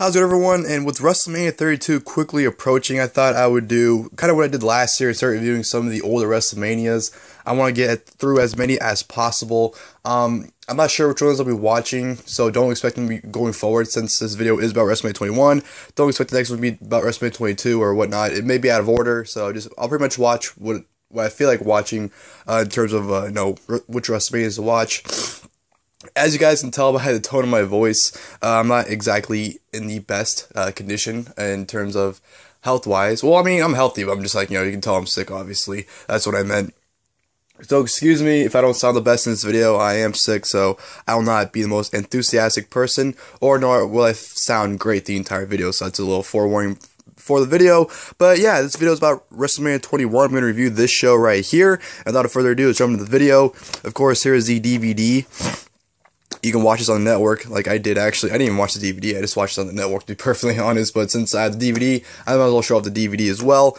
How's it, everyone? And with WrestleMania 32 quickly approaching, I thought I would do kind of what I did last year and start reviewing some of the older WrestleManias. I want to get through as many as possible. I'm not sure which ones I'll be watching, so don't expect them to be going forward since this video is about WrestleMania 21. Don't expect the next one to be about WrestleMania 22 or whatnot. It may be out of order, so I'll pretty much watch what I feel like watching in terms of which WrestleManias to watch. As you guys can tell by the tone of my voice, I'm not exactly in the best condition in terms of health-wise. Well, I mean, I'm healthy, but I'm just like, you can tell I'm sick, obviously. That's what I meant. So, excuse me if I don't sound the best in this video. I am sick, so I will not be the most enthusiastic person, or nor will I sound great the entire video, so that's a little forewarning for the video. But yeah, this video is about WrestleMania 21. I'm going to review this show right here. And without further ado, let's jump into the video. Of course, here is the DVD. You can watch this on the network, like I did actually. I didn't even watch the DVD, I just watched it on the network, to be perfectly honest. But since I have the DVD, I might as well show off the DVD as well.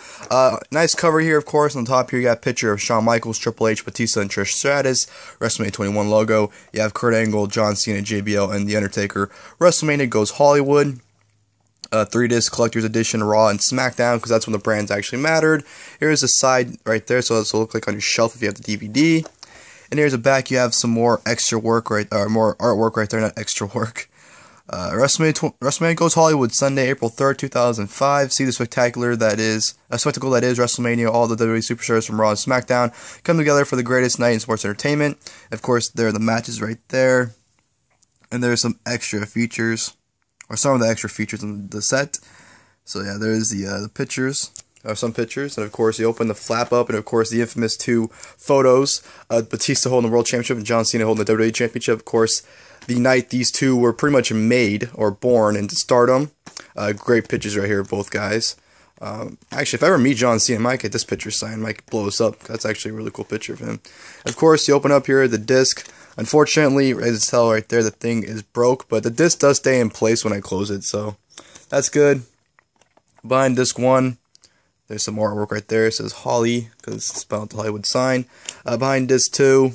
Nice cover here, of course. On top here, you got a picture of Shawn Michaels, Triple H, Batista, and Trish Stratus. WrestleMania 21 logo. You have Kurt Angle, John Cena, JBL, and The Undertaker. WrestleMania Goes Hollywood. 3-disc collector's edition, Raw and SmackDown, because that's when the brands actually mattered. Here's the side right there, so this will look like on your shelf if you have the DVD. And here's a back. You have some more extra work more artwork right there, not extra work. WrestleMania Goes Hollywood, Sunday, April 3rd, 2005. See the spectacle that is WrestleMania. All the WWE superstars from Raw and SmackDown come together for the greatest night in sports entertainment. Of course, there are the matches right there, and there's some extra features, or some of the extra features in the set. So yeah, there's the pictures. Some pictures, and of course you open the flap up, and of course the infamous two photos, Batista holding the World Championship and John Cena holding the WWE Championship. Of course, the night these two were pretty much made or born into stardom. Great pictures right here, both guys. Actually, if I ever meet John Cena, I might get this picture signed, might blow us up. That's actually a really cool picture of him. Of course, you open up here the disc. Unfortunately, as you tell right there, the thing is broke, but the disc does stay in place when I close it, so that's good. Behind disc 1, there's some artwork right there. It says Holly, because it's spelled the Hollywood sign. Behind disc 2,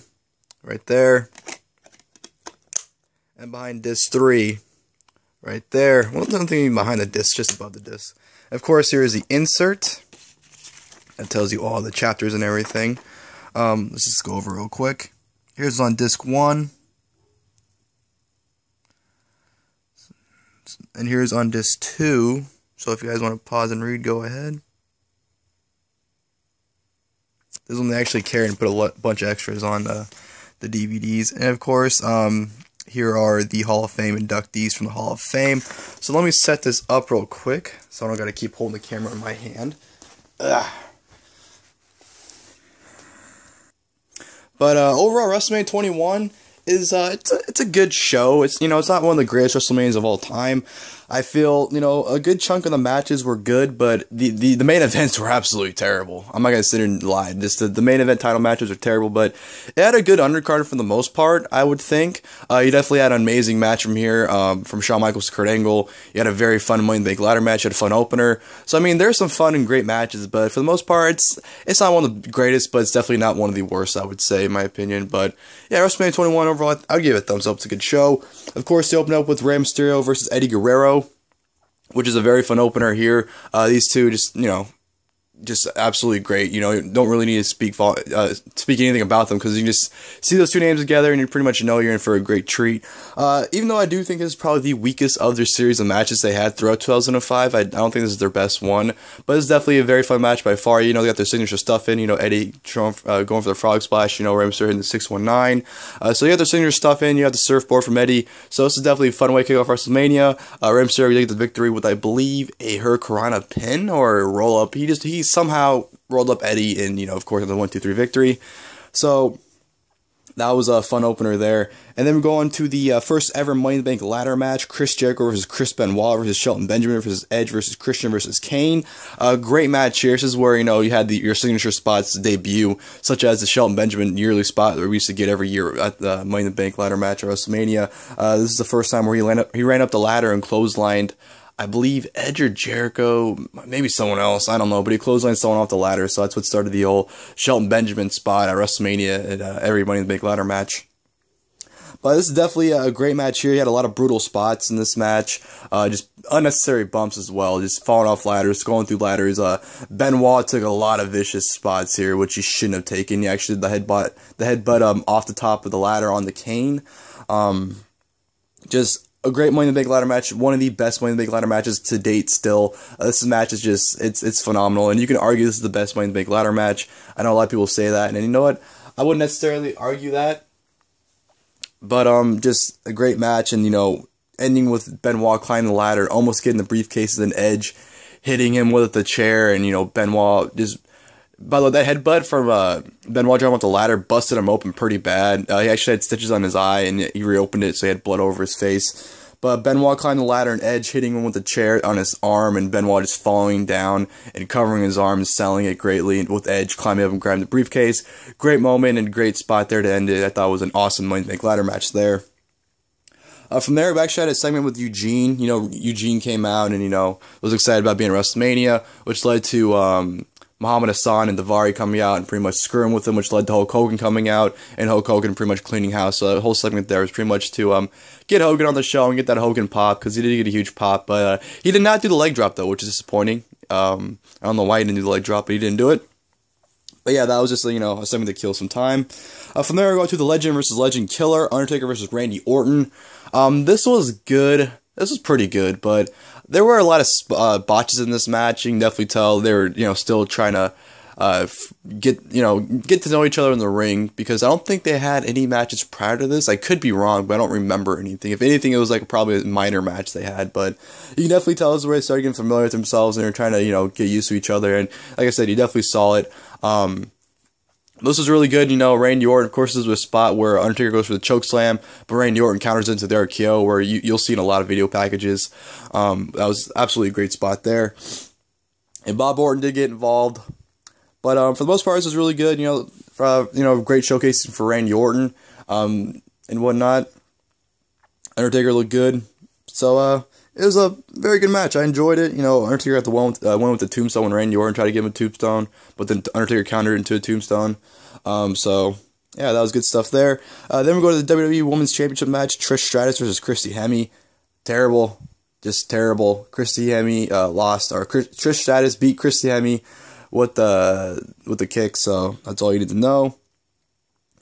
right there. And behind disc 3, right there. Well, nothing even behind the disc, just above the disc. Of course, here is the insert. That tells you all the chapters and everything. Let's just go over real quick. Here's on disc 1. And here's on disc 2. So if you guys want to pause and read, go ahead. This one they actually carried and put a bunch of extras on the DVDs. And of course, here are the Hall of Fame inductees from the Hall of Fame. So let me set this up real quick, so I don't got to keep holding the camera in my hand. Ugh. But overall, WrestleMania 21 is it's a good show. It's it's not one of the greatest WrestleManias of all time. I feel a good chunk of the matches were good, but the main events were absolutely terrible. I'm not gonna sit here and lie. Just the main event title matches are terrible, but it had a good undercard for the most part, I would think. You definitely had an amazing match from here, from Shawn Michaels to Kurt Angle. You had a very fun Money in the Bank ladder match. You had a fun opener. So I mean, there's some fun and great matches, but for the most part, it's not one of the greatest, but it's definitely not one of the worst, I would say, in my opinion. But yeah, WrestleMania 21 overall, I'll give it a thumbs up. It's a good show. Of course, you open up with Rey Mysterio versus Eddie Guerrero, which is a very fun opener here. These two just absolutely great. Don't really need to speak anything about them, because you can just see those two names together and you pretty much know you're in for a great treat. Even though I do think this is probably the weakest of their series of matches they had throughout 2005, I don't think this is their best one, but it's definitely a very fun match by far. They got their signature stuff in, Eddie going for the frog splash, Rey Mysterio hitting the 619. So you have their signature stuff in, you have the surfboard from Eddie, so this is definitely a fun way to kick off WrestleMania. Rey Mysterio get the victory with, I believe, a Hurricanrana pin or a roll up. He somehow rolled up Eddie in, of course, the 1-2-3 victory. So that was a fun opener there. And then we go on to the first ever Money in the Bank ladder match. Chris Jericho versus Chris Benoit versus Shelton Benjamin versus Edge versus Christian versus Kane. Great match here. This is where, you had your signature spots debut, such as the Shelton Benjamin yearly spot that we used to get every year at the Money in the Bank ladder match at WrestleMania. This is the first time where he ran up the ladder and clotheslined, I believe, Edge or Jericho, maybe someone else, I don't know, but he clotheslined someone off the ladder, so that's what started the old Shelton Benjamin spot at WrestleMania at every Money in the Bank ladder match. But this is definitely a great match here. He had a lot of brutal spots in this match. Just unnecessary bumps as well. Just falling off ladders, going through ladders. Benoit took a lot of vicious spots here, which he shouldn't have taken. He actually did the headbutt off the top of the ladder on the Kane. Just a great Money in the Bank ladder match. One of the best Money in the Bank ladder matches to date still. This match is just, it's phenomenal. And you can argue this is the best Money in the Bank ladder match. I know a lot of people say that. And you know what? I wouldn't necessarily argue that. But, just a great match. And, you know, ending with Benoit climbing the ladder, almost getting the briefcase and Edge hitting him with the chair. And, you know, Benoit just... By the way, that headbutt from Benoit jumping off the ladder busted him open pretty bad. He actually had stitches on his eye, and he reopened it, so he had blood over his face. But Benoit climbed the ladder, and Edge hitting him with the chair on his arm, and Benoit just falling down and covering his arm and selling it greatly, and with Edge climbing up and grabbing the briefcase. Great moment and great spot there to end it. I thought it was an awesome Money in the Bank ladder match there. From there, we actually had a segment with Eugene. You know, Eugene came out and, you know, was excited about being at WrestleMania, which led to... Muhammad Hassan and Daivari coming out and pretty much screwing with him, which led to Hulk Hogan coming out, and Hulk Hogan pretty much cleaning house. So the whole segment there was pretty much to get Hogan on the show and get that Hogan pop, because he did get a huge pop, but he did not do the leg drop, though, which is disappointing. I don't know why he didn't do the leg drop, but he didn't do it. But yeah, that was just, you know, something to kill some time. From there, we go to the Legend versus Legend Killer, Undertaker versus Randy Orton. This was good. This was pretty good, but there were a lot of botches in this match. You can definitely tell they were, you know, still trying to get to know each other in the ring, because I don't think they had any matches prior to this. I could be wrong, but I don't remember anything. If anything, it was like probably a minor match they had, but you can definitely tell this is where they started getting familiar with themselves and they're trying to, you know, get used to each other. And like I said, you definitely saw it. This was really good. You know, Randy Orton, of course, this was a spot where Undertaker goes for the choke slam, but Randy Orton counters into the RKO, where you'll see in a lot of video packages. That was absolutely a great spot there. And Bob Orton did get involved, but for the most part, this was really good. You know, great showcasing for Randy Orton and whatnot. Undertaker looked good, so it was a very good match. I enjoyed it. You know, Undertaker got the one with the tombstone when Randy Orton tried to give him a tombstone, but then Undertaker countered into a tombstone. So, yeah, that was good stuff there. Then we go to the WWE Women's Championship Match, Trish Stratus versus Christy Hemme. Terrible. Just terrible. Christy Hemme lost, or Trish Stratus beat Christy Hemme with the kick, so that's all you need to know.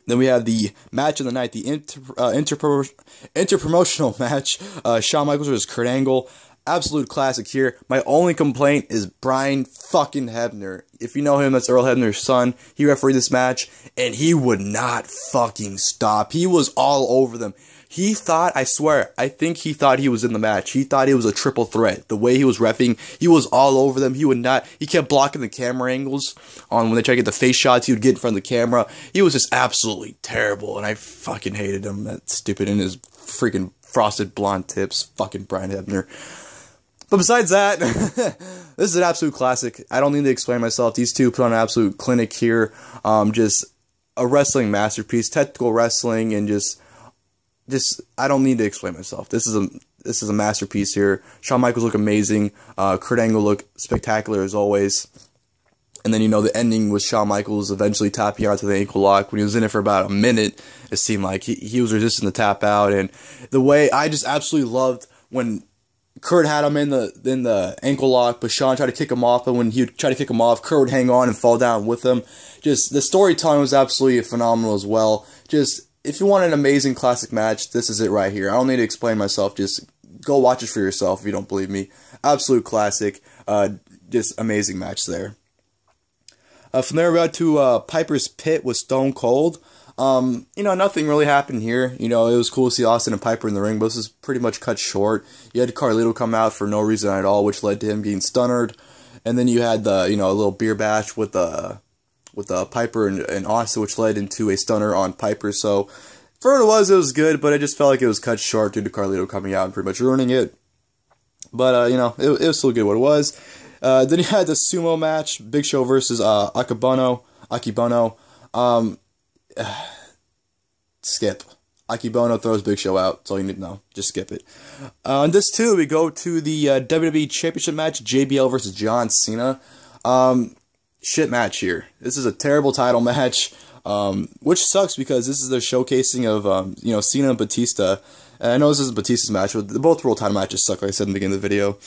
Then we have the match of the night, the Interpromotional Match, Shawn Michaels versus Kurt Angle. Absolute classic here. My only complaint is Brian fucking Hebner. If you know him, that's Earl Hebner's son. He refereed this match, and he would not fucking stop. He was all over them. He thought, I swear, I think he thought he was in the match. He thought it was a triple threat. The way he was reffing, he was all over them. He would not, he kept blocking the camera angles on when they tried to get the face shots. He would get in front of the camera. He was just absolutely terrible, and I fucking hated him. That stupid in his freaking frosted blonde tips. Fucking Brian Hebner. But besides that, this is an absolute classic. I don't need to explain myself. These two put on an absolute clinic here. Just a wrestling masterpiece, technical wrestling, and just I don't need to explain myself. This is a masterpiece here. Shawn Michaels look amazing. Kurt Angle look spectacular as always. And then, you know, the ending with Shawn Michaels eventually tapping out to the ankle lock. When he was in it for about a minute, it seemed like he was resisting the tap out. And the way I just absolutely loved when Kurt had him in the ankle lock, but Shawn tried to kick him off, and when he would try to kick him off, Kurt would hang on and fall down with him. Just the storytelling was absolutely phenomenal as well. Just, if you want an amazing classic match, this is it right here. I don't need to explain myself. Just go watch it for yourself if you don't believe me. Absolute classic. Just amazing match there. From there, we got to Piper's Pit with Stone Cold. You know, nothing really happened here. You know, it was cool to see Austin and Piper in the ring, but this is pretty much cut short. You had Carlito come out for no reason at all, which led to him getting stunnered. And then you had a little beer bash with Piper and Austin, which led into a stunner on Piper. So, for what it was good, but I just felt like it was cut short due to Carlito coming out and pretty much ruining it. But, you know, it was still good what it was. Then you had the Sumo Match, Big Show versus Akebono. Skip. Akebono throws Big Show out. That's all you need to know. Just skip it. On this, too, we go to the WWE Championship Match, JBL versus John Cena. Shit match here. This is a terrible title match. which sucks because this is the showcasing of, you know, Cena and Batista. And I know this is Batista's match, but both world title matches suck, like I said in the beginning of the video.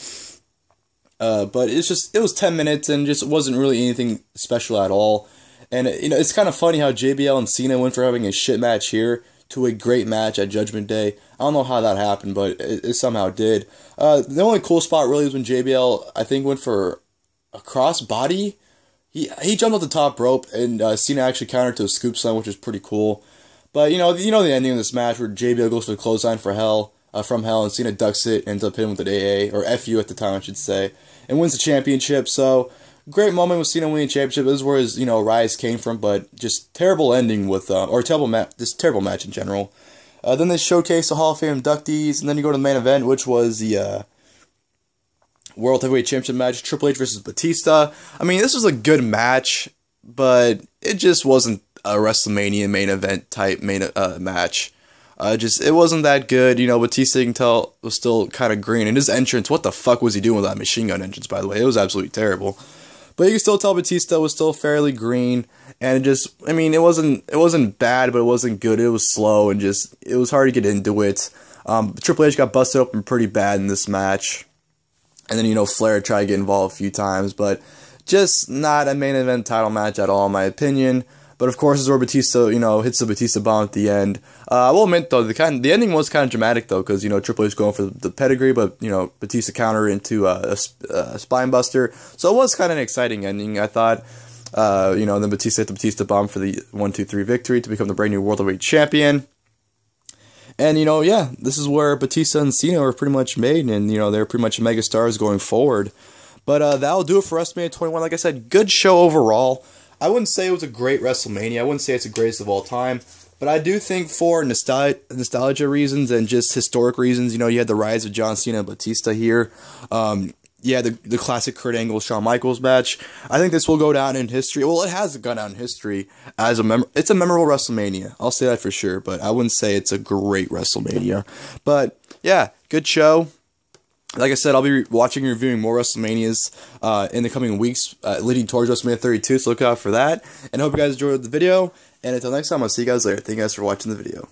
But it was 10 minutes and just wasn't really anything special at all. And, you know, it's kind of funny how JBL and Cena went from having a shit match here to a great match at Judgment Day. I don't know how that happened, but it somehow did. The only cool spot really was when JBL, I think, went for a cross body. He jumped off the top rope, and Cena actually countered to a scoop slam, which was pretty cool. But, you know the ending of this match where JBL goes for the clothesline from hell, and Cena ducks it, ends up hitting with an AA, or FU at the time, I should say, and wins the championship. So, great moment with Cena winning the championship. This is where his, you know, rise came from, but just terrible ending with, or terrible match in general. Then they showcase the Hall of Fame inductees, and then you go to the main event, which was the World Heavyweight Championship match, Triple H versus Batista. I mean, this was a good match, but it just wasn't a WrestleMania main event type match. It wasn't that good. You know, Batista, you can tell, was still kind of green. And his entrance, what the fuck was he doing with that machine gun entrance, by the way? It was absolutely terrible. But you can still tell Batista was still fairly green. And it wasn't bad, but it wasn't good. It was slow and it was hard to get into it. Triple H got busted open pretty bad in this match. And then, you know, Flair tried to get involved a few times, but just not a main event title match at all, in my opinion. But of course, this is where Batista, you know, hits the Batista bomb at the end. I will admit though, the ending was kind of dramatic though, because, you know, Triple H going for the pedigree, but, you know, Batista countered into a spine buster. So it was kind of an exciting ending, I thought. You know, and then Batista hit the Batista bomb for the 1-2-3 victory to become the brand new World Heavyweight Champion. And, you know, yeah, this is where Batista and Cena were pretty much made, and, you know, they're pretty much mega stars going forward. But that'll do it for WrestleMania 21. Like I said, good show overall. I wouldn't say it was a great WrestleMania. I wouldn't say it's the greatest of all time. But I do think for nostalgia reasons and just historic reasons, you know, you had the rise of John Cena and Batista here. Yeah, the classic Kurt Angle, Shawn Michaels match. I think this will go down in history. Well, it has gone down in history as it's a memorable WrestleMania. I'll say that for sure, but I wouldn't say it's a great WrestleMania. But yeah, good show. Like I said, I'll be watching and reviewing more WrestleManias in the coming weeks leading towards WrestleMania 32, so look out for that. And I hope you guys enjoyed the video. And until next time, I'll see you guys later. Thank you guys for watching the video.